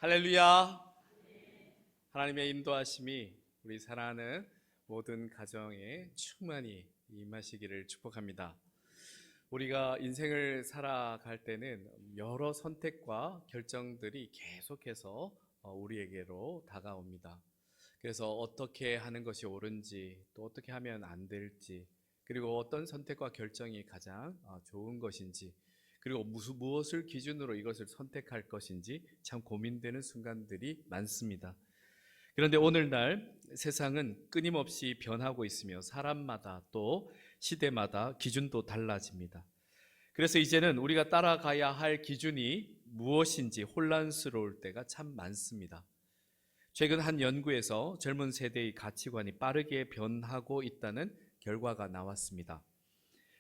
할렐루야. 하나님의 인도하심이 우리 사랑하는 모든 가정에 충만히 임하시기를 축복합니다. 우리가 인생을 살아갈 때는 여러 선택과 결정들이 계속해서 우리에게로 다가옵니다. 그래서 어떻게 하는 것이 옳은지, 또 어떻게 하면 안 될지, 그리고 어떤 선택과 결정이 가장 좋은 것인지, 그리고 무엇을 기준으로 이것을 선택할 것인지 참 고민되는 순간들이 많습니다. 그런데 오늘날 세상은 끊임없이 변하고 있으며 사람마다 또 시대마다 기준도 달라집니다. 그래서 이제는 우리가 따라가야 할 기준이 무엇인지 혼란스러울 때가 참 많습니다. 최근 한 연구에서 젊은 세대의 가치관이 빠르게 변하고 있다는 결과가 나왔습니다.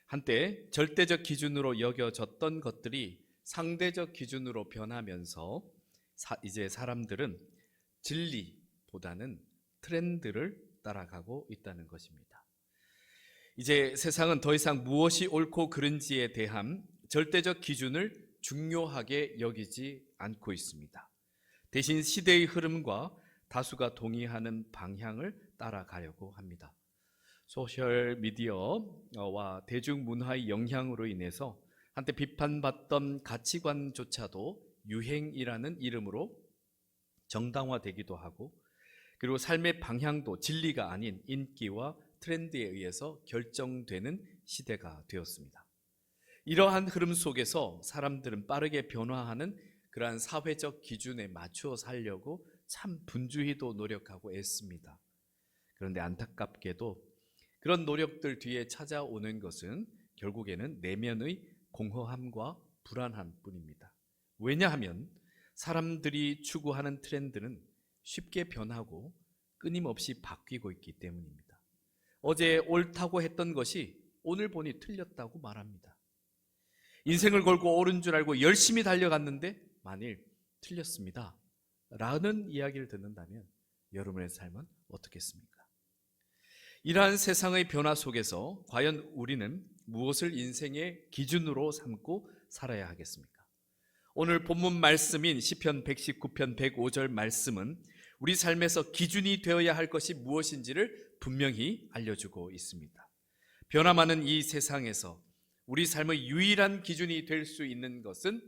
한때 절대적 기준으로 여겨졌던 것들이 상대적 기준으로 변하면서 이제 사람들은 진리보다는 트렌드를 따라가고 있다는 것입니다. 이제 세상은 더 이상 무엇이 옳고 그른지에 대한 절대적 기준을 중요하게 여기지 않고 있습니다. 대신 시대의 흐름과 다수가 동의하는 방향을 따라가려고 합니다. 소셜미디어와 대중문화의 영향으로 인해서 한때 비판받던 가치관조차도 유행이라는 이름으로 정당화되기도 하고, 그리고 삶의 방향도 진리가 아닌 인기와 트렌드에 의해서 결정되는 시대가 되었습니다. 이러한 흐름 속에서 사람들은 빠르게 변화하는 그러한 사회적 기준에 맞추어 살려고 참 분주히도 노력하고 애씁니다. 그런데 안타깝게도 그런 노력들 뒤에 찾아오는 것은 결국에는 내면의 공허함과 불안함 뿐입니다. 왜냐하면 사람들이 추구하는 트렌드는 쉽게 변하고 끊임없이 바뀌고 있기 때문입니다. 어제 옳다고 했던 것이 오늘 보니 틀렸다고 말합니다. 인생을 걸고 옳은 줄 알고 열심히 달려갔는데 만일 틀렸습니다 라는 이야기를 듣는다면 여러분의 삶은 어떻겠습니까? 이러한 세상의 변화 속에서 과연 우리는 무엇을 인생의 기준으로 삼고 살아야 하겠습니까? 오늘 본문 말씀인 시편 119편 105절 말씀은 우리 삶에서 기준이 되어야 할 것이 무엇인지를 분명히 알려주고 있습니다. 변화 많은 이 세상에서 우리 삶의 유일한 기준이 될 수 있는 것은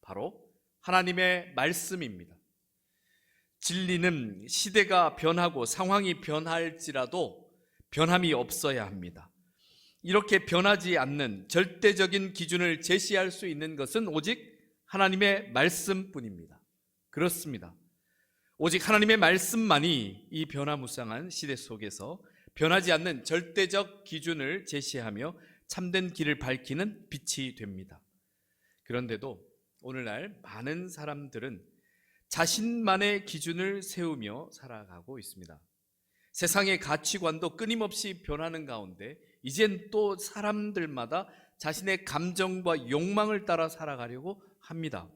바로 하나님의 말씀입니다. 진리는 시대가 변하고 상황이 변할지라도 변함이 없어야 합니다. 이렇게 변하지 않는 절대적인 기준을 제시할 수 있는 것은 오직 하나님의 말씀뿐입니다. 그렇습니다. 오직 하나님의 말씀만이 이 변화무쌍한 시대 속에서 변하지 않는 절대적 기준을 제시하며 참된 길을 밝히는 빛이 됩니다. 그런데도 오늘날 많은 사람들은 자신만의 기준을 세우며 살아가고 있습니다. 세상의 가치관도 끊임없이 변하는 가운데 이젠 또 사람들마다 자신의 감정과 욕망을 따라 살아가려고 합니다.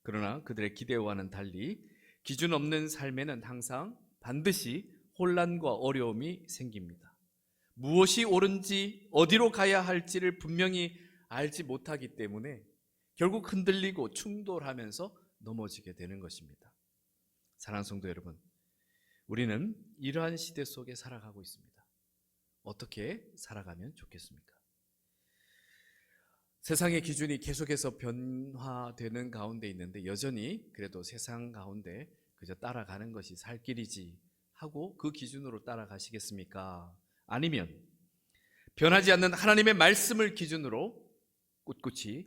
그러나 그들의 기대와는 달리 기준 없는 삶에는 항상 반드시 혼란과 어려움이 생깁니다. 무엇이 옳은지 어디로 가야 할지를 분명히 알지 못하기 때문에 결국 흔들리고 충돌하면서 넘어지게 되는 것입니다. 사랑하는 성도 여러분, 우리는 이러한 시대 속에 살아가고 있습니다. 어떻게 살아가면 좋겠습니까? 세상의 기준이 계속해서 변화되는 가운데 있는데 여전히 그래도 세상 가운데 그저 따라가는 것이 살 길이지 하고 그 기준으로 따라가시겠습니까? 아니면 변하지 않는 하나님의 말씀을 기준으로 꿋꿋이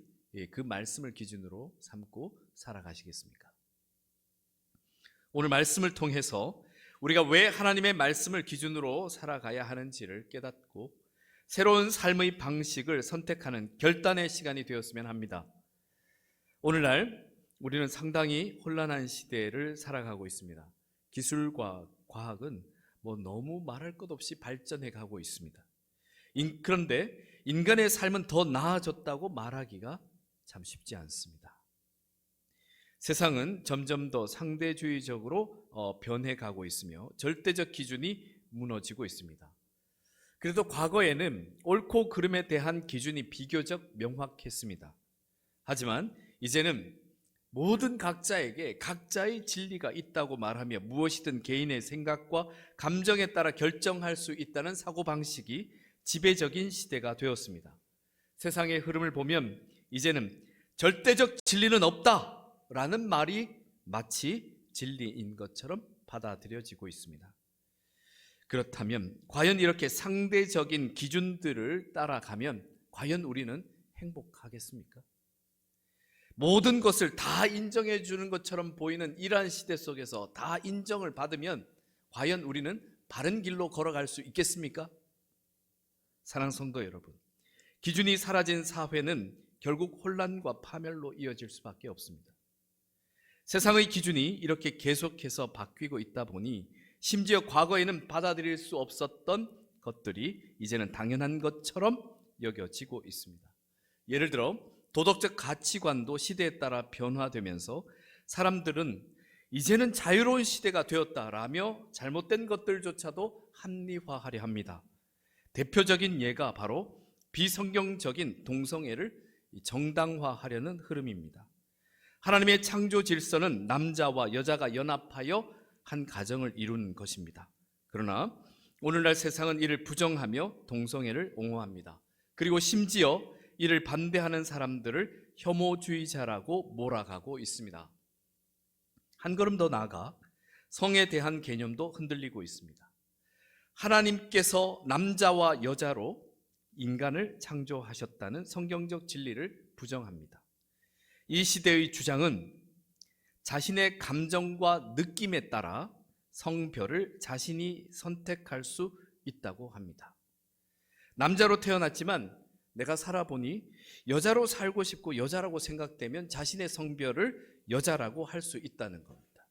그 말씀을 기준으로 삼고 살아가시겠습니까? 오늘 말씀을 통해서 우리가 왜 하나님의 말씀을 기준으로 살아가야 하는지를 깨닫고 새로운 삶의 방식을 선택하는 결단의 시간이 되었으면 합니다. 오늘날 우리는 상당히 혼란한 시대를 살아가고 있습니다. 기술과 과학은 너무 말할 것 없이 발전해 가고 있습니다. 그런데 인간의 삶은 더 나아졌다고 말하기가 참 쉽지 않습니다. 세상은 점점 더 상대주의적으로 변해가고 있으며 절대적 기준이 무너지고 있습니다. 그래도 과거에는 옳고 그름에 대한 기준이 비교적 명확했습니다. 하지만 이제는 모든 각자에게 각자의 진리가 있다고 말하며 무엇이든 개인의 생각과 감정에 따라 결정할 수 있다는 사고방식이 지배적인 시대가 되었습니다. 세상의 흐름을 보면 이제는 절대적 진리는 없다라는 말이 마치 진리인 것처럼 받아들여지고 있습니다. 그렇다면 과연 이렇게 상대적인 기준들을 따라가면 과연 우리는 행복하겠습니까? 모든 것을 다 인정해 주는 것처럼 보이는 이러한 시대 속에서 다 인정을 받으면 과연 우리는 바른 길로 걸어갈 수 있겠습니까? 사랑하는 성도 여러분, 기준이 사라진 사회는 결국 혼란과 파멸로 이어질 수밖에 없습니다. 세상의 기준이 이렇게 계속해서 바뀌고 있다 보니 심지어 과거에는 받아들일 수 없었던 것들이 이제는 당연한 것처럼 여겨지고 있습니다. 예를 들어 도덕적 가치관도 시대에 따라 변화되면서 사람들은 이제는 자유로운 시대가 되었다라며 잘못된 것들조차도 합리화하려 합니다. 대표적인 예가 바로 비성경적인 동성애를 정당화하려는 흐름입니다. 하나님의 창조 질서는 남자와 여자가 연합하여 한 가정을 이룬 것입니다. 그러나 오늘날 세상은 이를 부정하며 동성애를 옹호합니다. 그리고 심지어 이를 반대하는 사람들을 혐오주의자라고 몰아가고 있습니다. 한 걸음 더 나아가 성에 대한 개념도 흔들리고 있습니다. 하나님께서 남자와 여자로 인간을 창조하셨다는 성경적 진리를 부정합니다. 이 시대의 주장은 자신의 감정과 느낌에 따라 성별을 자신이 선택할 수 있다고 합니다. 남자로 태어났지만 내가 살아보니 여자로 살고 싶고 여자라고 생각되면 자신의 성별을 여자라고 할 수 있다는 겁니다.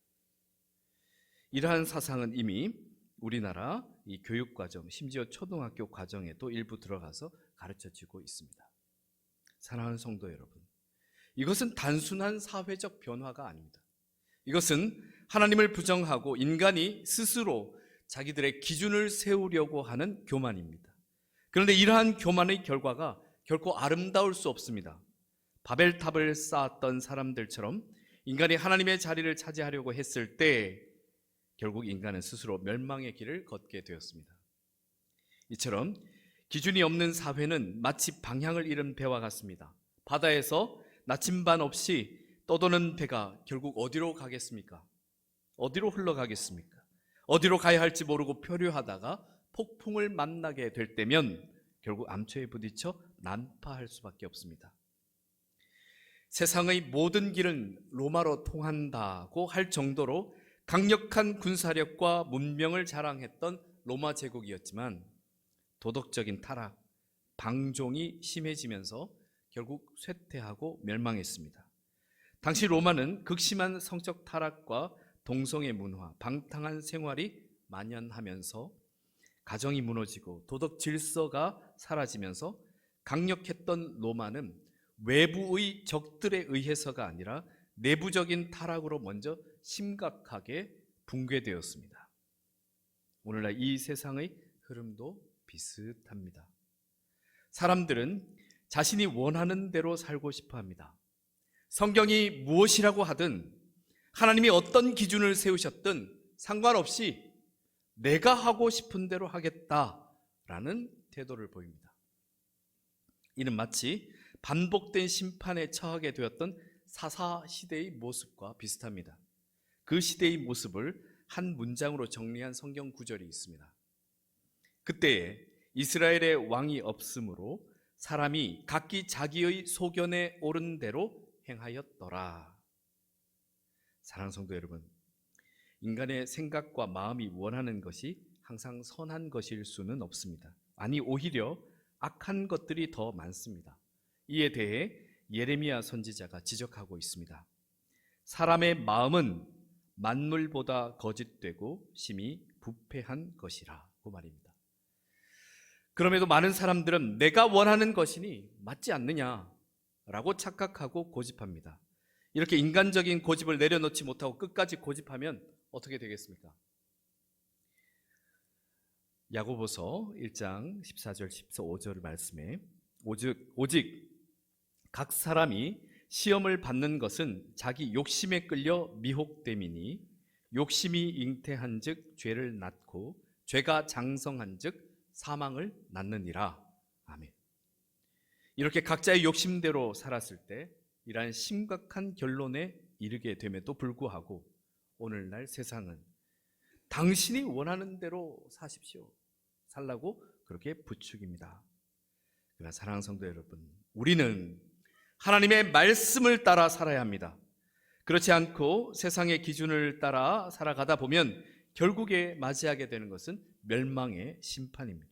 이러한 사상은 이미 우리나라 이 교육과정, 심지어 초등학교 과정에도 일부 들어가서 가르쳐지고 있습니다. 사랑하는 성도 여러분, 이것은 단순한 사회적 변화가 아닙니다. 이것은 하나님을 부정하고 인간이 스스로 자기들의 기준을 세우려고 하는 교만입니다. 그런데 이러한 교만의 결과가 결코 아름다울 수 없습니다. 바벨탑을 쌓았던 사람들처럼 인간이 하나님의 자리를 차지하려고 했을 때 결국 인간은 스스로 멸망의 길을 걷게 되었습니다. 이처럼 기준이 없는 사회는 마치 방향을 잃은 배와 같습니다. 바다에서 나침반 없이 떠도는 배가 결국 어디로 가겠습니까? 어디로 흘러가겠습니까? 어디로 가야 할지 모르고 표류하다가 폭풍을 만나게 될 때면 결국 암초에 부딪혀 난파할 수밖에 없습니다. 세상의 모든 길은 로마로 통한다고 할 정도로 강력한 군사력과 문명을 자랑했던 로마 제국이었지만 도덕적인 타락, 방종이 심해지면서 결국 쇠퇴하고 멸망했습니다. 당시 로마는 극심한 성적 타락과 동성애 문화, 방탕한 생활이 만연하면서 가정이 무너지고 도덕 질서가 사라지면서 강력했던 로마는 외부의 적들에 의해서가 아니라 내부적인 타락으로 먼저 심각하게 붕괴되었습니다. 오늘날 이 세상의 흐름도 비슷합니다. 사람들은 자신이 원하는 대로 살고 싶어 합니다. 성경이 무엇이라고 하든 하나님이 어떤 기준을 세우셨든 상관없이 내가 하고 싶은 대로 하겠다라는 태도를 보입니다. 이는 마치 반복된 심판에 처하게 되었던 사사시대의 모습과 비슷합니다. 그 시대의 모습을 한 문장으로 정리한 성경 구절이 있습니다. 그때에 이스라엘의 왕이 없으므로 사람이 각기 자기의 소견에 옳은 대로 행하였더라. 사랑하는 성도 여러분, 인간의 생각과 마음이 원하는 것이 항상 선한 것일 수는 없습니다. 아니, 오히려 악한 것들이 더 많습니다. 이에 대해 예레미야 선지자가 지적하고 있습니다. 사람의 마음은 만물보다 거짓되고 심히 부패한 것이라고 말입니다. 그럼에도 많은 사람들은 내가 원하는 것이니 맞지 않느냐라고 착각하고 고집합니다. 이렇게 인간적인 고집을 내려놓지 못하고 끝까지 고집하면 어떻게 되겠습니까? 야고보서 1장 14절 15절 말씀에 오직 각 사람이 시험을 받는 것은 자기 욕심에 끌려 미혹됨이니 욕심이 잉태한즉 죄를 낳고 죄가 장성한즉 사망을 낳느니라. 아멘. 이렇게 각자의 욕심대로 살았을 때 이러한 심각한 결론에 이르게 됨에도 불구하고 오늘날 세상은 당신이 원하는 대로 사십시오, 살라고 그렇게 부추깁니다. 그러나 사랑하는 성도 여러분, 우리는 하나님의 말씀을 따라 살아야 합니다. 그렇지 않고 세상의 기준을 따라 살아가다 보면 결국에 맞이하게 되는 것은 멸망의 심판입니다.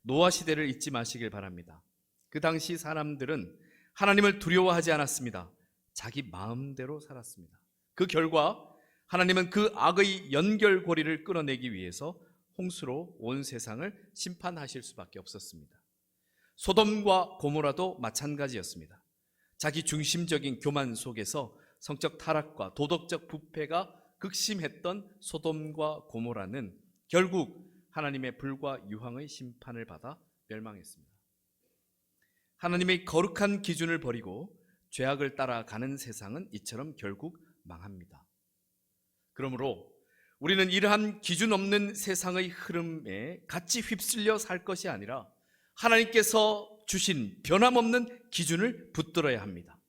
노아 시대를 잊지 마시길 바랍니다. 그 당시 사람들은 하나님을 두려워하지 않았습니다. 자기 마음대로 살았습니다. 그 결과 하나님은 그 악의 연결고리를 끊어내기 위해서 홍수로 온 세상을 심판하실 수밖에 없었습니다. 소돔과 고모라도 마찬가지였습니다. 자기 중심적인 교만 속에서 성적 타락과 도덕적 부패가 극심했던 소돔과 고모라는 결국 하나님의 불과 유황의 심판을 받아 멸망했습니다. 하나님의 거룩한 기준을 버리고 죄악을 따라가는 세상은 이처럼 결국 망합니다. 그러므로 우리는 이러한 기준 없는 세상의 흐름에 같이 휩쓸려 살 것이 아니라 하나님께서 주신 변함없는 기준을 붙들어야 합니다.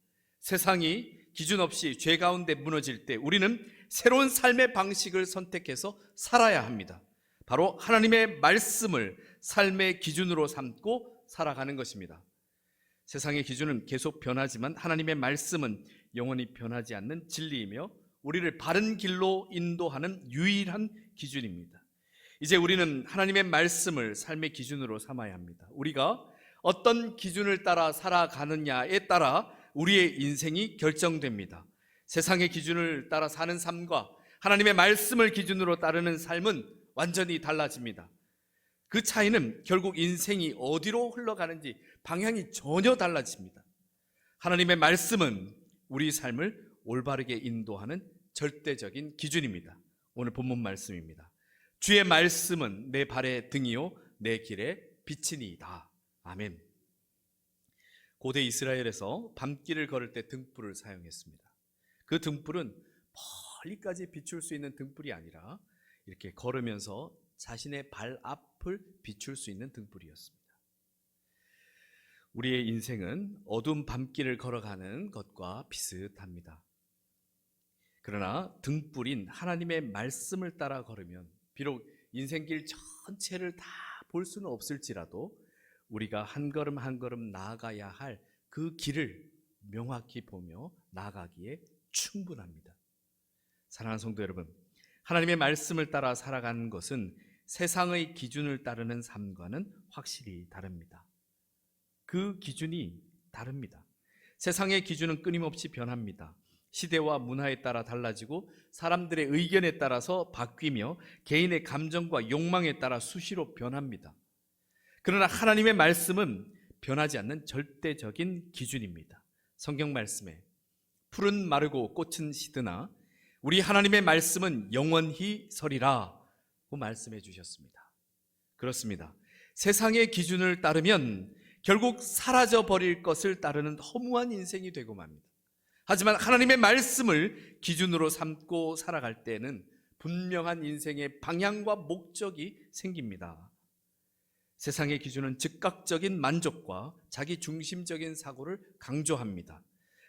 세상이 기준 없이 죄 가운데 무너질 때 우리는 새로운 삶의 방식을 선택해서 살아야 합니다. 바로 하나님의 말씀을 삶의 기준으로 삼고 살아가는 것입니다. 세상의 기준은 계속 변하지만 하나님의 말씀은 영원히 변하지 않는 진리이며 우리를 바른 길로 인도하는 유일한 기준입니다. 이제 우리는 하나님의 말씀을 삶의 기준으로 삼아야 합니다. 우리가 어떤 기준을 따라 살아가느냐에 따라 우리의 인생이 결정됩니다. 세상의 기준을 따라 사는 삶과 하나님의 말씀을 기준으로 따르는 삶은 완전히 달라집니다. 그 차이는 결국 인생이 어디로 흘러가는지 방향이 전혀 달라집니다. 하나님의 말씀은 우리 삶을 올바르게 인도하는 절대적인 기준입니다. 오늘 본문 말씀입니다. 주의 말씀은 내 발의 등이요 내 길의 빛이니이다. 아멘. 고대 이스라엘에서 밤길을 걸을 때 등불을 사용했습니다. 그 등불은 멀리까지 비출 수 있는 등불이 아니라 이렇게 걸으면서 자신의 발 앞을 비출 수 있는 등불이었습니다. 우리의 인생은 어두운 밤길을 걸어가는 것과 비슷합니다. 그러나 등불인 하나님의 말씀을 따라 걸으면 비록 인생길 전체를 다 볼 수는 없을지라도 우리가 한 걸음 한 걸음 나아가야 할 그 길을 명확히 보며 나아가기에 충분합니다. 사랑하는 성도 여러분, 하나님의 말씀을 따라 살아가는 것은 세상의 기준을 따르는 삶과는 확실히 다릅니다. 그 기준이 다릅니다. 세상의 기준은 끊임없이 변합니다. 시대와 문화에 따라 달라지고 사람들의 의견에 따라서 바뀌며 개인의 감정과 욕망에 따라 수시로 변합니다. 그러나 하나님의 말씀은 변하지 않는 절대적인 기준입니다. 성경 말씀에 풀은 마르고 꽃은 시드나 우리 하나님의 말씀은 영원히 서리라고 말씀해 주셨습니다. 그렇습니다. 세상의 기준을 따르면 결국 사라져 버릴 것을 따르는 허무한 인생이 되고 맙니다. 하지만 하나님의 말씀을 기준으로 삼고 살아갈 때는 분명한 인생의 방향과 목적이 생깁니다. 세상의 기준은 즉각적인 만족과 자기 중심적인 사고를 강조합니다.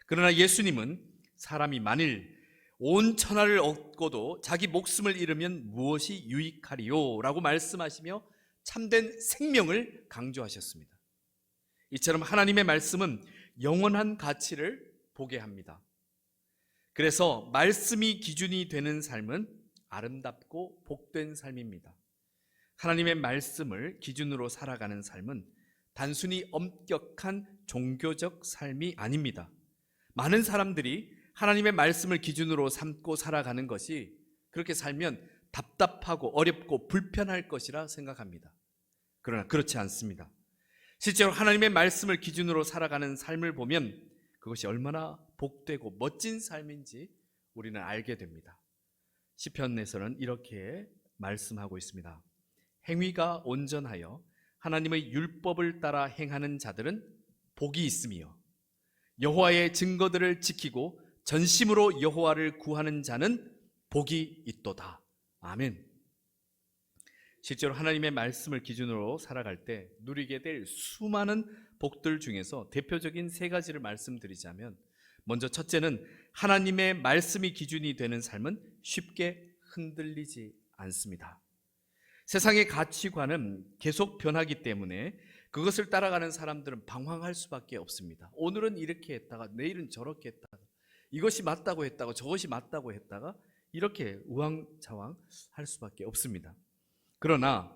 그러나 예수님은 사람이 만일 온 천하를 얻고도 자기 목숨을 잃으면 무엇이 유익하리요? 라고 말씀하시며 참된 생명을 강조하셨습니다. 이처럼 하나님의 말씀은 영원한 가치를 보게 합니다. 그래서 말씀이 기준이 되는 삶은 아름답고 복된 삶입니다. 하나님의 말씀을 기준으로 살아가는 삶은 단순히 엄격한 종교적 삶이 아닙니다. 많은 사람들이 하나님의 말씀을 기준으로 삼고 살아가는 것이 그렇게 살면 답답하고 어렵고 불편할 것이라 생각합니다. 그러나 그렇지 않습니다. 실제로 하나님의 말씀을 기준으로 살아가는 삶을 보면 그것이 얼마나 복되고 멋진 삶인지 우리는 알게 됩니다. 시편에서는 이렇게 말씀하고 있습니다. 행위가 온전하여 하나님의 율법을 따라 행하는 자들은 복이 있으며 여호와의 증거들을 지키고 전심으로 여호와를 구하는 자는 복이 있도다. 아멘. 실제로 하나님의 말씀을 기준으로 살아갈 때 누리게 될 수많은 복들 중에서 대표적인 세 가지를 말씀드리자면, 먼저 첫째는 하나님의 말씀이 기준이 되는 삶은 쉽게 흔들리지 않습니다. 세상의 가치관은 계속 변하기 때문에 그것을 따라가는 사람들은 방황할 수밖에 없습니다. 오늘은 이렇게 했다가 내일은 저렇게 했다가, 이것이 맞다고 했다가 저것이 맞다고 했다가 이렇게 우왕좌왕 할 수밖에 없습니다. 그러나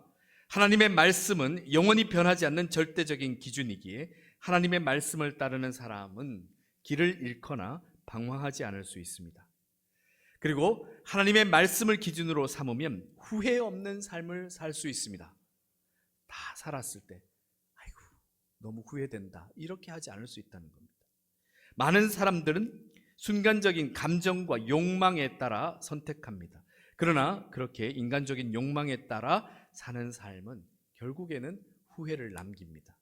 하나님의 말씀은 영원히 변하지 않는 절대적인 기준이기에 하나님의 말씀을 따르는 사람은 길을 잃거나 방황하지 않을 수 있습니다. 그리고 하나님의 말씀을 기준으로 삼으면 후회 없는 삶을 살 수 있습니다. 다 살았을 때 아이고 너무 후회된다, 이렇게 하지 않을 수 있다는 겁니다. 많은 사람들은 순간적인 감정과 욕망에 따라 선택합니다. 그러나 그렇게 인간적인 욕망에 따라 사는 삶은 결국에는 후회를 남깁니다.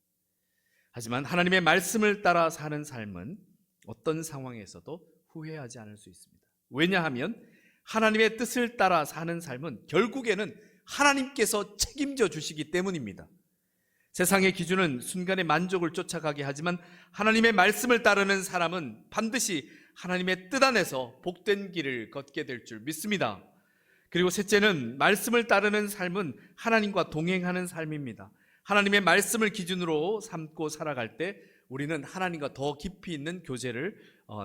하지만 하나님의 말씀을 따라 사는 삶은 어떤 상황에서도 후회하지 않을 수 있습니다. 왜냐하면 하나님의 뜻을 따라 사는 삶은 결국에는 하나님께서 책임져 주시기 때문입니다. 세상의 기준은 순간의 만족을 쫓아가게 하지만 하나님의 말씀을 따르는 사람은 반드시 하나님의 뜻 안에서 복된 길을 걷게 될 줄 믿습니다. 그리고 셋째는 말씀을 따르는 삶은 하나님과 동행하는 삶입니다. 하나님의 말씀을 기준으로 삼고 살아갈 때 우리는 하나님과 더 깊이 있는 교제를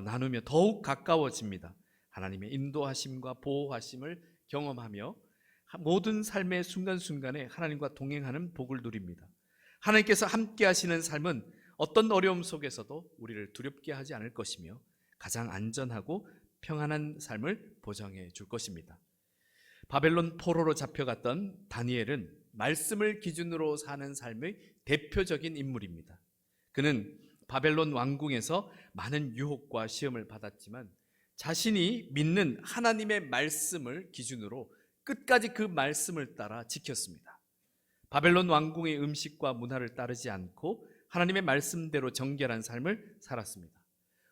나누며 더욱 가까워집니다. 하나님의 인도하심과 보호하심을 경험하며 모든 삶의 순간순간에 하나님과 동행하는 복을 누립니다. 하나님께서 함께 하시는 삶은 어떤 어려움 속에서도 우리를 두렵게 하지 않을 것이며 가장 안전하고 평안한 삶을 보장해 줄 것입니다. 바벨론 포로로 잡혀갔던 다니엘은 말씀을 기준으로 사는 삶의 대표적인 인물입니다. 그는 바벨론 왕궁에서 많은 유혹과 시험을 받았지만 자신이 믿는 하나님의 말씀을 기준으로 끝까지 그 말씀을 따라 지켰습니다. 바벨론 왕궁의 음식과 문화를 따르지 않고 하나님의 말씀대로 정결한 삶을 살았습니다.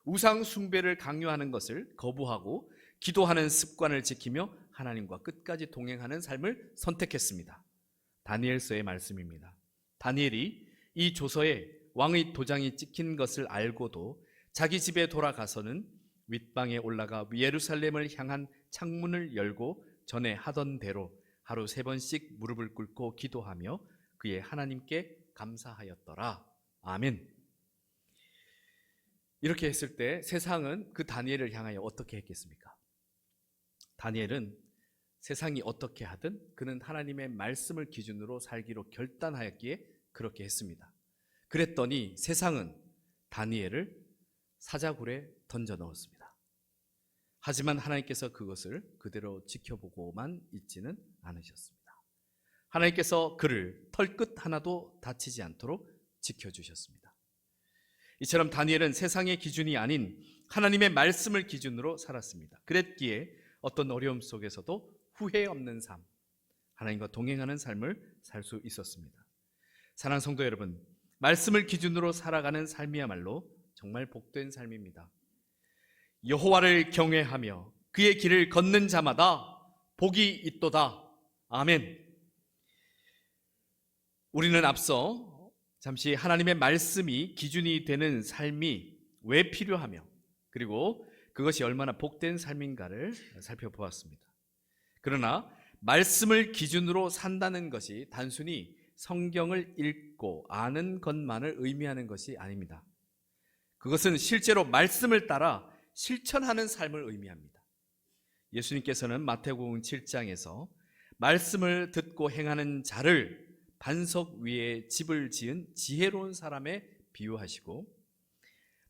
우상 숭배를 강요하는 것을 거부하고 기도하는 습관을 지키며 하나님과 끝까지 동행하는 삶을 선택했습니다. 다니엘서의 말씀입니다. 다니엘이 이 조서에 왕의 도장이 찍힌 것을 알고도 자기 집에 돌아가서는 윗방에 올라가 예루살렘을 향한 창문을 열고 전에 하던 대로 하루 3번씩 무릎을 꿇고 기도하며 그의 하나님께 감사하였더라. 아멘. 이렇게 했을 때 세상은 그 다니엘을 향하여 어떻게 했겠습니까? 다니엘은 세상이 어떻게 하든 그는 하나님의 말씀을 기준으로 살기로 결단하였기에 그렇게 했습니다. 그랬더니 세상은 다니엘을 사자굴에 던져 넣었습니다. 하지만 하나님께서 그것을 그대로 지켜보고만 있지는 않으셨습니다. 하나님께서 그를 털끝 하나도 다치지 않도록 지켜주셨습니다. 이처럼 다니엘은 세상의 기준이 아닌 하나님의 말씀을 기준으로 살았습니다. 그랬기에 어떤 어려움 속에서도 후회 없는 삶, 하나님과 동행하는 삶을 살 수 있었습니다. 사랑하는 성도 여러분, 말씀을 기준으로 살아가는 삶이야말로 정말 복된 삶입니다. 여호와를 경외하며 그의 길을 걷는 자마다 복이 있도다. 아멘. 우리는 앞서 잠시 하나님의 말씀이 기준이 되는 삶이 왜 필요하며 그리고 그것이 얼마나 복된 삶인가를 살펴보았습니다. 그러나 말씀을 기준으로 산다는 것이 단순히 성경을 읽고 아는 것만을 의미하는 것이 아닙니다. 그것은 실제로 말씀을 따라 실천하는 삶을 의미합니다. 예수님께서는 마태복음 7장에서 말씀을 듣고 행하는 자를 반석 위에 집을 지은 지혜로운 사람에 비유하시고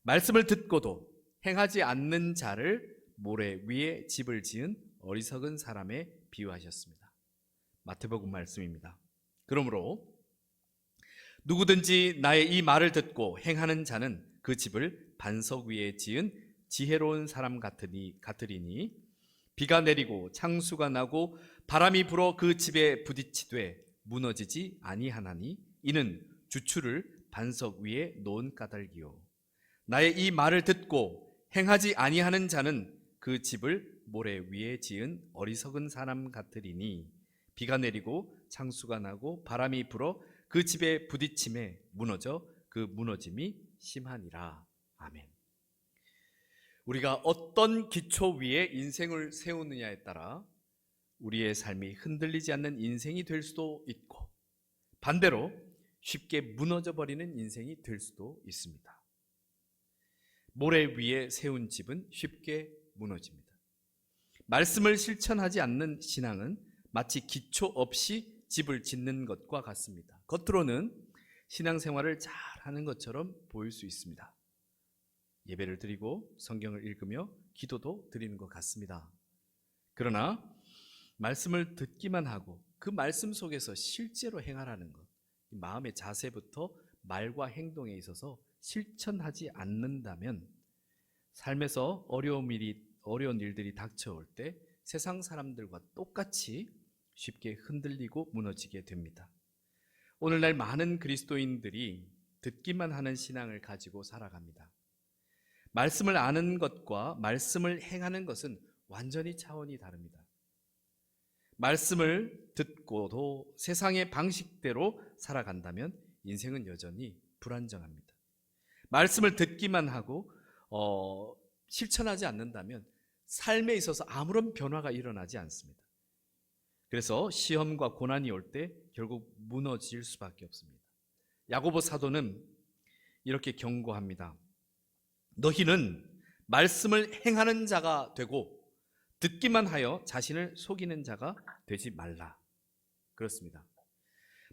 말씀을 듣고도 행하지 않는 자를 모래 위에 집을 지은 어리석은 사람에 비유하셨습니다. 마태복음 말씀입니다. 그러므로 누구든지 나의 이 말을 듣고 행하는 자는 그 집을 반석 위에 지은 지혜로운 사람 같으리니 비가 내리고 창수가 나고 바람이 불어 그 집에 부딪히되 무너지지 아니하나니 이는 주추를 반석 위에 놓은 까닭이요 나의 이 말을 듣고 행하지 아니하는 자는 그 집을 모래 위에 지은 어리석은 사람 같으리니 비가 내리고 창수가 나고 바람이 불어 그 집에 부딪힘에 무너져 그 무너짐이 심하니라. 아멘. 우리가 어떤 기초 위에 인생을 세우느냐에 따라 우리의 삶이 흔들리지 않는 인생이 될 수도 있고, 반대로 쉽게 무너져 버리는 인생이 될 수도 있습니다. 모래 위에 세운 집은 쉽게 무너집니다. 말씀을 실천하지 않는 신앙은 마치 기초 없이 집을 짓는 것과 같습니다. 겉으로는 신앙생활을 잘하는 것처럼 보일 수 있습니다. 예배를 드리고 성경을 읽으며 기도도 드리는 것 같습니다. 그러나 말씀을 듣기만 하고 그 말씀 속에서 실제로 행하라는 것, 마음의 자세부터 말과 행동에 있어서 실천하지 않는다면 삶에서 어려운 일들이 닥쳐올 때 세상 사람들과 똑같이 쉽게 흔들리고 무너지게 됩니다. 오늘날 많은 그리스도인들이 듣기만 하는 신앙을 가지고 살아갑니다. 말씀을 아는 것과 말씀을 행하는 것은 완전히 차원이 다릅니다. 말씀을 듣고도 세상의 방식대로 살아간다면 인생은 여전히 불안정합니다. 말씀을 듣기만 하고 실천하지 않는다면 삶에 있어서 아무런 변화가 일어나지 않습니다. 그래서 시험과 고난이 올 때 결국 무너질 수밖에 없습니다. 야고보 사도는 이렇게 경고합니다. 너희는 말씀을 행하는 자가 되고 듣기만 하여 자신을 속이는 자가 되지 말라. 그렇습니다.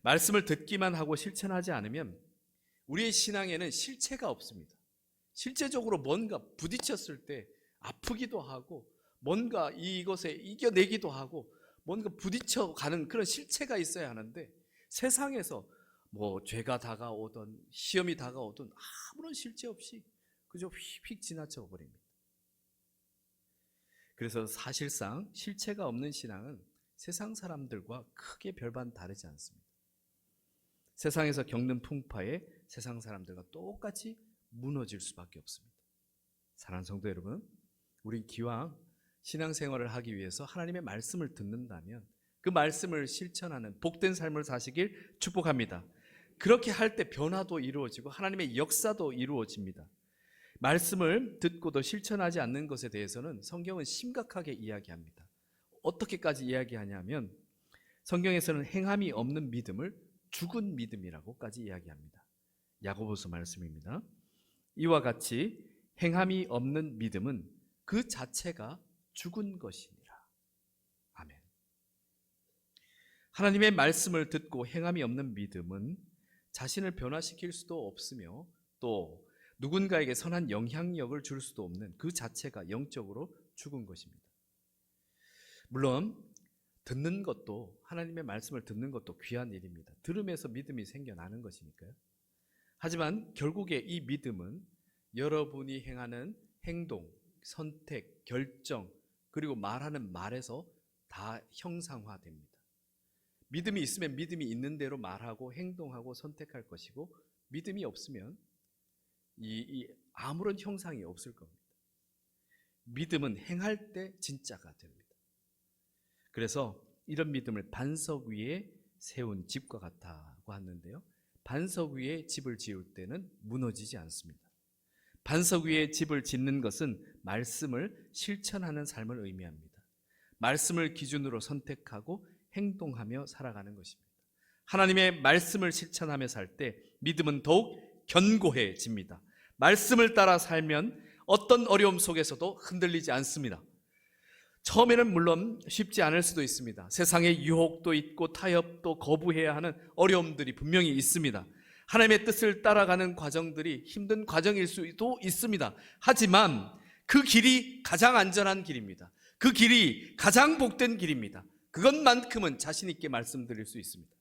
말씀을 듣기만 하고 실천하지 않으면 우리의 신앙에는 실체가 없습니다. 실제적으로 뭔가 부딪혔을 때 아프기도 하고 뭔가 이것에 이겨내기도 하고 뭔가 부딪혀가는 그런 실체가 있어야 하는데 세상에서 죄가 다가오든 시험이 다가오든 아무런 실체 없이 그저 휙휙 지나쳐 버립니다. 그래서 사실상 실체가 없는 신앙은 세상 사람들과 크게 별반 다르지 않습니다. 세상에서 겪는 풍파에 세상 사람들과 똑같이 무너질 수밖에 없습니다. 사랑하는 성도 여러분, 우린 기왕 신앙생활을 하기 위해서 하나님의 말씀을 듣는다면 그 말씀을 실천하는 복된 삶을 사시길 축복합니다. 그렇게 할 때 변화도 이루어지고 하나님의 역사도 이루어집니다. 말씀을 듣고도 실천하지 않는 것에 대해서는 성경은 심각하게 이야기합니다. 어떻게까지 이야기하냐면 성경에서는 행함이 없는 믿음을 죽은 믿음이라고까지 이야기합니다. 야고보서 말씀입니다. 이와 같이 행함이 없는 믿음은 그 자체가 죽은 것이니라. 아멘. 하나님의 말씀을 듣고 행함이 없는 믿음은 자신을 변화시킬 수도 없으며 또 누군가에게 선한 영향력을 줄 수도 없는 그 자체가 영적으로 죽은 것입니다. 물론 듣는 것도, 하나님의 말씀을 듣는 것도 귀한 일입니다. 들으면서 믿음이 생겨나는 것이니까요. 하지만 결국에 이 믿음은 여러분이 행하는 행동, 선택, 결정, 그리고 말하는 말에서 다 형상화됩니다. 믿음이 있으면 믿음이 있는 대로 말하고 행동하고 선택할 것이고, 믿음이 없으면 아무런 형상이 없을 겁니다. 믿음은 행할 때 진짜가 됩니다. 그래서 이런 믿음을 반석 위에 세운 집과 같다고 하는데요, 반석 위에 집을 지을 때는 무너지지 않습니다. 반석 위에 집을 짓는 것은 말씀을 실천하는 삶을 의미합니다. 말씀을 기준으로 선택하고 행동하며 살아가는 것입니다. 하나님의 말씀을 실천하며 살 때 믿음은 더욱 견고해집니다. 말씀을 따라 살면 어떤 어려움 속에서도 흔들리지 않습니다. 처음에는 물론 쉽지 않을 수도 있습니다. 세상에 유혹도 있고 타협도 거부해야 하는 어려움들이 분명히 있습니다. 하나님의 뜻을 따라가는 과정들이 힘든 과정일 수도 있습니다. 하지만 그 길이 가장 안전한 길입니다. 그 길이 가장 복된 길입니다. 그것만큼은 자신 있게 말씀드릴 수 있습니다.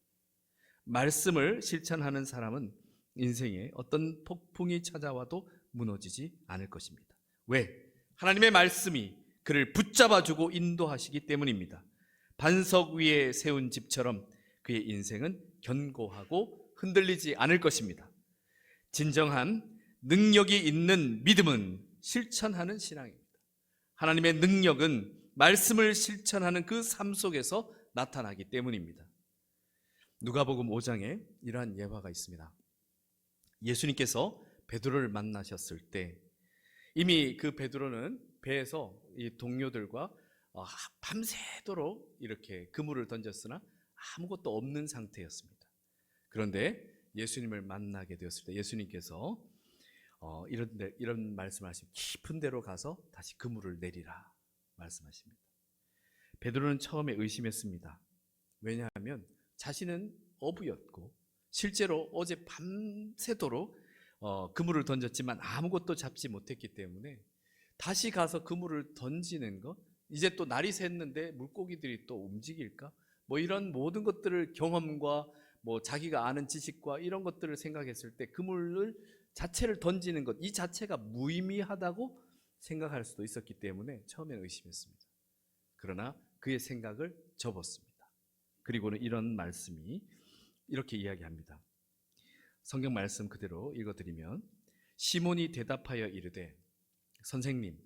말씀을 실천하는 사람은 인생에 어떤 폭풍이 찾아와도 무너지지 않을 것입니다. 왜? 하나님의 말씀이 그를 붙잡아주고 인도하시기 때문입니다. 반석 위에 세운 집처럼 그의 인생은 견고하고 흔들리지 않을 것입니다. 진정한 능력이 있는 믿음은 실천하는 신앙입니다. 하나님의 능력은 말씀을 실천하는 그 삶 속에서 나타나기 때문입니다. 누가복음 5장에 이러한 예화가 있습니다. 예수님께서 베드로를 만나셨을 때 이미 그 베드로는 배에서 이 동료들과 밤새도록 이렇게 그물을 던졌으나 아무것도 없는 상태였습니다. 그런데 예수님을 만나게 되었을 때 예수님께서 이런 말씀을 하십니다. 깊은 데로 가서 다시 그물을 내리라 말씀하십니다. 베드로는 처음에 의심했습니다. 왜냐하면 자신은 어부였고 실제로 어제 밤새도록 그물을 던졌지만 아무것도 잡지 못했기 때문에 다시 가서 그물을 던지는 것, 이제 또 날이 샜는데 물고기들이 또 움직일까? 뭐 이런 모든 것들을 경험과 뭐 자기가 아는 지식과 이런 것들을 생각했을 때 그물을 자체를 던지는 것, 이 자체가 무의미하다고 생각할 수도 있었기 때문에 처음에는 의심했습니다. 그러나 그의 생각을 접었습니다. 그리고는 이런 말씀이 이렇게 이야기합니다. 성경 말씀 그대로 읽어드리면 시몬이 대답하여 이르되 선생님,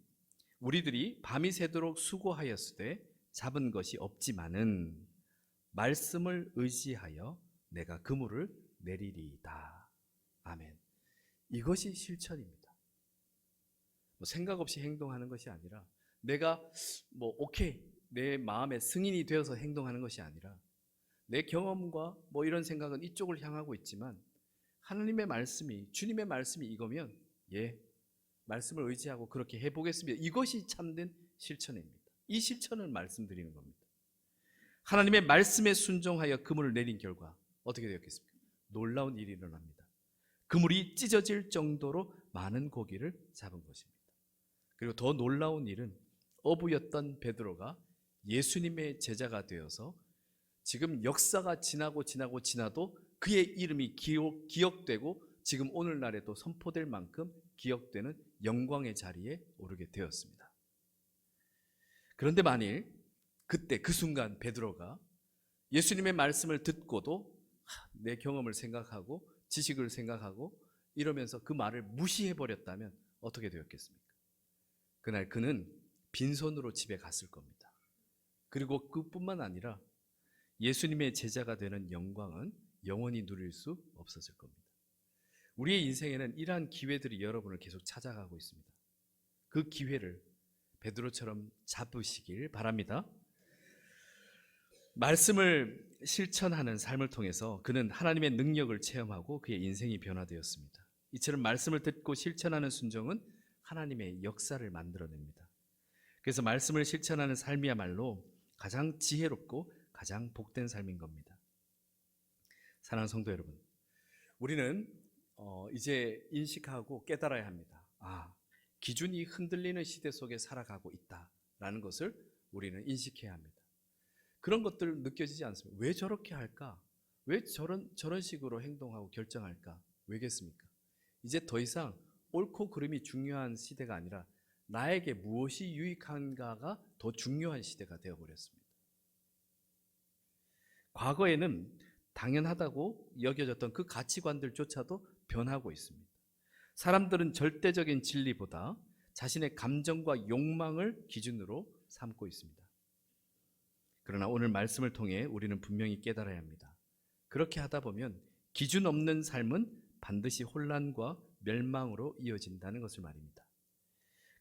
우리들이 밤이 새도록 수고하였으되 잡은 것이 없지만은 말씀을 의지하여 내가 그물을 내리리이다. 아멘. 이것이 실천입니다. 생각 없이 행동하는 것이 아니라 내가 오케이 내 마음의 승인이 되어서 행동하는 것이 아니라 내 경험과 이런 생각은 이쪽을 향하고 있지만 하나님의 말씀이, 주님의 말씀이 이거면 말씀을 의지하고 그렇게 해보겠습니다. 이것이 참된 실천입니다. 이 실천을 말씀드리는 겁니다. 하나님의 말씀에 순종하여 그물을 내린 결과 어떻게 되었겠습니까? 놀라운 일이 일어납니다. 그물이 찢어질 정도로 많은 고기를 잡은 것입니다. 그리고 더 놀라운 일은 어부였던 베드로가 예수님의 제자가 되어서 지금 역사가 지나도 그의 이름이 기억되고 지금 오늘날에도 선포될 만큼 기억되는 영광의 자리에 오르게 되었습니다. 그런데 만일 그때 그 순간 베드로가 예수님의 말씀을 듣고도 내 경험을 생각하고 지식을 생각하고 이러면서 그 말을 무시해버렸다면 어떻게 되었겠습니까? 그날 그는 빈손으로 집에 갔을 겁니다. 그리고 그뿐만 아니라 예수님의 제자가 되는 영광은 영원히 누릴 수 없었을 겁니다. 우리의 인생에는 이러한 기회들이 여러분을 계속 찾아가고 있습니다. 그 기회를 베드로처럼 잡으시길 바랍니다. 말씀을 실천하는 삶을 통해서 그는 하나님의 능력을 체험하고 그의 인생이 변화되었습니다. 이처럼 말씀을 듣고 실천하는 순종은 하나님의 역사를 만들어냅니다. 그래서 말씀을 실천하는 삶이야말로 가장 지혜롭고 가장 복된 삶인 겁니다. 사랑하는 성도 여러분, 우리는 이제 인식하고 깨달아야 합니다. 기준이 흔들리는 시대 속에 살아가고 있다라는 것을 우리는 인식해야 합니다. 그런 것들 느껴지지 않습니까? 왜 저렇게 할까? 왜 저런 식으로 행동하고 결정할까? 왜겠습니까? 이제 더 이상 옳고 그름이 중요한 시대가 아니라 나에게 무엇이 유익한가가 더 중요한 시대가 되어버렸습니다. 과거에는 당연하다고 여겨졌던 그 가치관들조차도 변하고 있습니다. 사람들은 절대적인 진리보다 자신의 감정과 욕망을 기준으로 삼고 있습니다. 그러나 오늘 말씀을 통해 우리는 분명히 깨달아야 합니다. 그렇게 하다 보면 기준 없는 삶은 반드시 혼란과 멸망으로 이어진다는 것을 말입니다.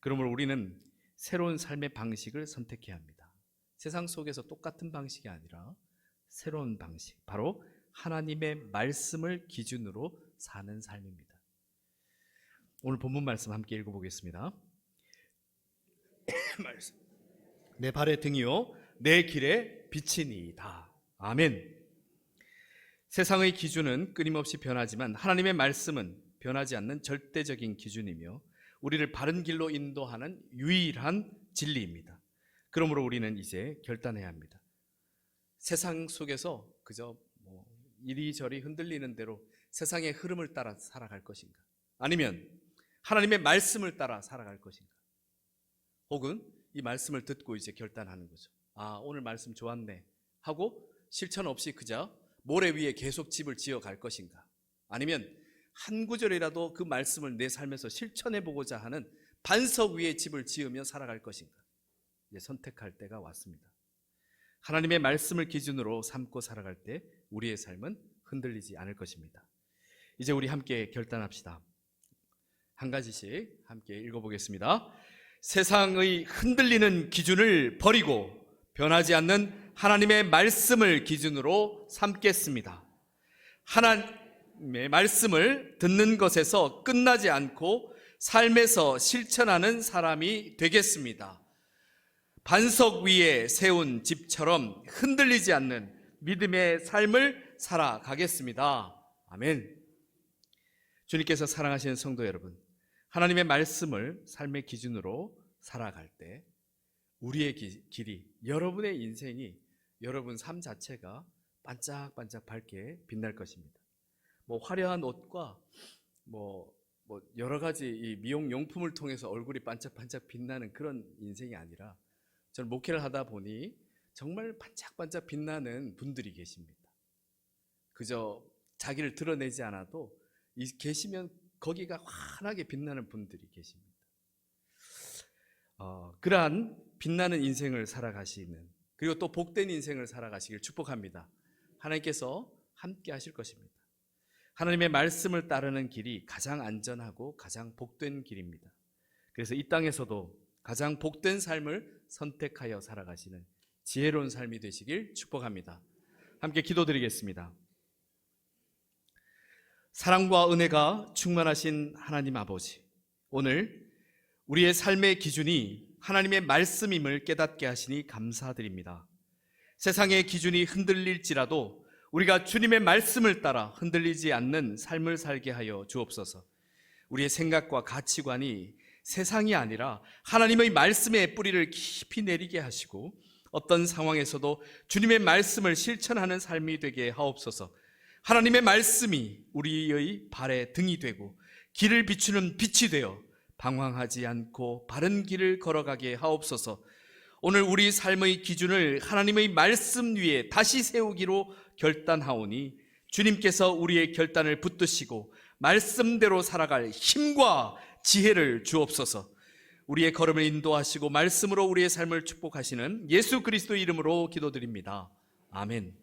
그러므로 우리는 새로운 삶의 방식을 선택해야 합니다. 세상 속에서 똑같은 방식이 아니라 새로운 방식, 바로 하나님의 말씀을 기준으로 사는 삶입니다. 오늘 본문 말씀 함께 읽어보겠습니다. 내 발의 등이요 내 길의 빛이니이다. 아멘. 세상의 기준은 끊임없이 변하지만 하나님의 말씀은 변하지 않는 절대적인 기준이며 우리를 바른 길로 인도하는 유일한 진리입니다. 그러므로 우리는 이제 결단해야 합니다. 세상 속에서 그저 이리저리 흔들리는 대로 세상의 흐름을 따라 살아갈 것인가? 아니면 하나님의 말씀을 따라 살아갈 것인가? 혹은 이 말씀을 듣고 이제 결단하는 거죠. 오늘 말씀 좋았네 하고 실천 없이 그저 모래 위에 계속 집을 지어갈 것인가? 아니면 한 구절이라도 그 말씀을 내 삶에서 실천해 보고자 하는 반석 위에 집을 지으며 살아갈 것인가? 이제 선택할 때가 왔습니다. 하나님의 말씀을 기준으로 삼고 살아갈 때 우리의 삶은 흔들리지 않을 것입니다. 이제 우리 함께 결단합시다. 한 가지씩 함께 읽어보겠습니다. 세상의 흔들리는 기준을 버리고 변하지 않는 하나님의 말씀을 기준으로 삼겠습니다. 하나님의 말씀을 듣는 것에서 끝나지 않고 삶에서 실천하는 사람이 되겠습니다. 반석 위에 세운 집처럼 흔들리지 않는 믿음의 삶을 살아가겠습니다. 아멘. 주님께서 사랑하시는 성도 여러분, 하나님의 말씀을 삶의 기준으로 살아갈 때 우리의 길이, 여러분의 인생이, 여러분 삶 자체가 반짝반짝 밝게 빛날 것입니다. 화려한 옷과 여러 가지 이 미용 용품을 통해서 얼굴이 반짝반짝 빛나는 그런 인생이 아니라, 저는 목회를 하다 보니 정말 반짝반짝 빛나는 분들이 계십니다. 그저 자기를 드러내지 않아도 계시면 거기가 환하게 빛나는 분들이 계십니다. 그러한 빛나는 인생을 살아가시는, 그리고 또 복된 인생을 살아가시길 축복합니다. 하나님께서 함께 하실 것입니다. 하나님의 말씀을 따르는 길이 가장 안전하고 가장 복된 길입니다. 그래서 이 땅에서도 가장 복된 삶을 선택하여 살아가시는 지혜로운 삶이 되시길 축복합니다. 함께 기도드리겠습니다. 사랑과 은혜가 충만하신 하나님 아버지, 오늘 우리의 삶의 기준이 하나님의 말씀임을 깨닫게 하시니 감사드립니다. 세상의 기준이 흔들릴지라도 우리가 주님의 말씀을 따라 흔들리지 않는 삶을 살게 하여 주옵소서. 우리의 생각과 가치관이 세상이 아니라 하나님의 말씀의 뿌리를 깊이 내리게 하시고 어떤 상황에서도 주님의 말씀을 실천하는 삶이 되게 하옵소서. 하나님의 말씀이 우리의 발의 등이 되고 길을 비추는 빛이 되어 방황하지 않고 바른 길을 걸어가게 하옵소서. 오늘 우리 삶의 기준을 하나님의 말씀 위에 다시 세우기로 결단하오니 주님께서 우리의 결단을 붙드시고 말씀대로 살아갈 힘과 지혜를 주옵소서. 우리의 걸음을 인도하시고 말씀으로 우리의 삶을 축복하시는 예수 그리스도 이름으로 기도드립니다. 아멘.